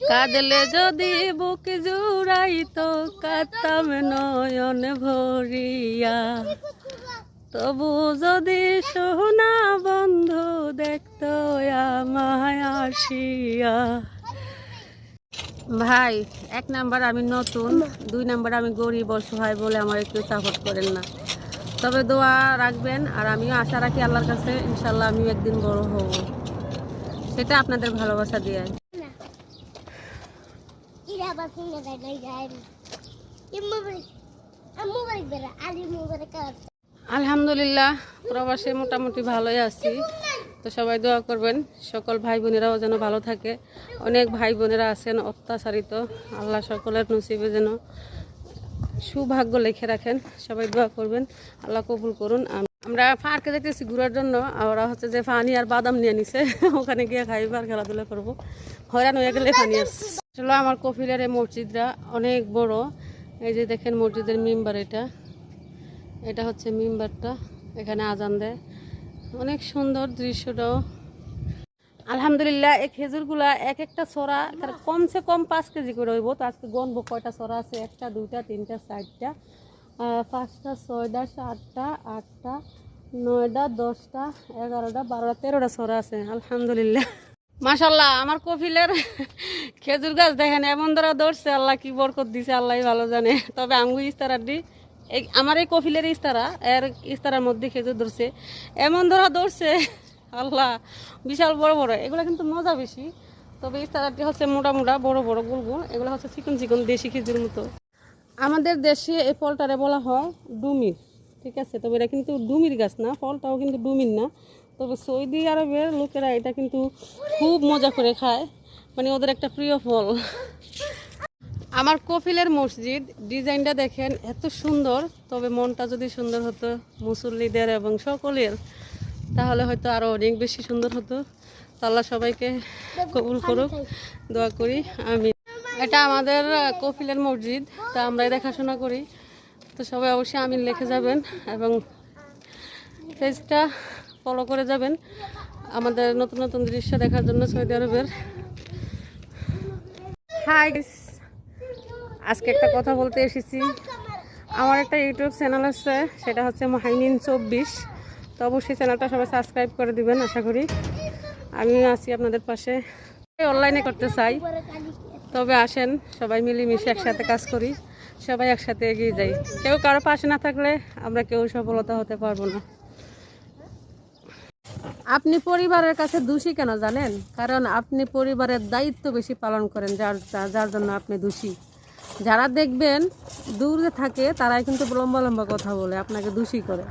কাঁদলে যদি বুক জুড়াইতো কাঁদতাম নয়ন ভরিয়া, তবু যদি সোনা বন্ধু দেখতো আমায় আসিয়া। ভাই, 1 নাম্বার আমি নতুন, 2 নাম্বার আমি গরিব অসহায় বলে আমার একটু সাপোর্ট করেন না। তবে দোয়া রাখবেন, আর আমিও আশা রাখি আল্লাহর কাছে ইনশাল্লাহ আমিও একদিন বড় হব, সেটা আপনাদের ভালোবাসা দিয়ে। আলহামদুলিল্লাহ, প্রবাসে মোটামুটি ভালোই আছি। তো সবাই দোয়া করবেন, সকল ভাই বোনেরাও যেন ভালো থাকে। অনেক ভাই বোনেরা আছেন অত্যাচারিত, আল্লাহ সকলের নসিবে যেন সৌভাগ্য লিখে রাখেন। সবাই দোয়া করবেন, আল্লাহ কবুল করুন। আমরা পার্কে যেতেছি ঘোরার জন্য, ওরা হচ্ছে যে পানি আর বাদাম নিয়ে নিছে, ওখানে গিয়ে খাইবার খেলাধুলা করবো। হয়রান হয়ে গেলে পানি আসছে। আসলে আমার কফিলের এই মসজিদটা অনেক বড়। এই যে দেখেন মসজিদের মেম্বার, এটা হচ্ছে মেম্বারটা, এখানে আজান দেয়। অনেক সুন্দর দৃশ্যটাও। আলহামদুলিল্লাহ, এই খেজুরগুলা এক একটা ছড়া তার কমসে কম 5 কেজি করে হইব। তো আজকে গণবো কয়টা ছড়া আছে, 1টা 2টা 3টা 4টা 5টা 6টা 7টা 8টা 9টা 10টা 11টা 12টা 13টা ছড়া আছে। আলহামদুলিল্লাহ, মাশাল্লাহ। আমার কফিলের খেজুর গাছ দেখেন এমন ধরা ধরছে, আল্লাহ কি বরকত দিছে আল্লাহ ভালো জানে। তবে আঙ্গু ইস্তারা দি আমার এই কফিলের ইস্তারা, এর ইস্তারার মধ্যে খেজুর ধরছে, এমন ধরা ধরছে আল্লাহ, বিশাল বড় বড়। এগুলো কিন্তু মজা বেশি, তবে ইস্তারাটি হচ্ছে মোটা মোটা বড় বড় গুল গুল, এগুলো হচ্ছে চিকন চিকন দেশি খেজুর মতো। আমাদের দেশে এই ফলটারে বলা হয় ডুমির, ঠিক আছে। তবে এটা কিন্তু ডুমির গাছ না, ফলটাও কিন্তু ডুমির না। তবে সৌদি আরবের লোকেরা এটা কিন্তু খুব মজা করে খায়, মানে ওদের একটা প্রিয় ফল। আমার কফিলের মসজিদ ডিজাইনটা দেখেন এত সুন্দর। তবে মনটা যদি সুন্দর হতো মুসল্লিদের এবং সকলের, তাহলে হয়তো আরো অনেক বেশি সুন্দর হতো। আল্লাহ সবাইকে কবুল করুক, দোয়া করি আমি। এটা আমাদের কফিলের মসজিদ, তা আমরাই দেখাশোনা করি। তো সবাই অবশ্যই আমিন লিখে যাবেন এবং পেজটা ফলো করে যাবেন আমাদের নতুন নতুন দৃশ্য দেখার জন্য সৌদি আরবের। হাই, আজকে একটা কথা বলতে এসেছি। আমার একটা ইউটিউব চ্যানেল আছে, সেটা হচ্ছে মাহিমিন 24। তো অবশ্যই চ্যানেলটা সবাই সাবস্ক্রাইব করে দিবেন। আশা করি আমি আছি আপনাদের পাশে। অনলাইনে করতে চাই, তবে আসেন সবাই মিলেমিশে একসাথে কাজ করি, সবাই একসাথে এগিয়ে যাই। কেউ কারো পাশে না থাকলে আমরা কেউ সফলতা হতে পারবো না। আপনি পরিবারের কাছে দোষী কেন জানেন? কারণ আপনি পরিবারের দায়িত্ব বেশি পালন করেন, যার জন্য আপনি দোষী। যারা দেখবেন দূরে থাকে তারাই কিন্তু লম্বা লম্বা কথা বলে আপনাকে দোষী করে।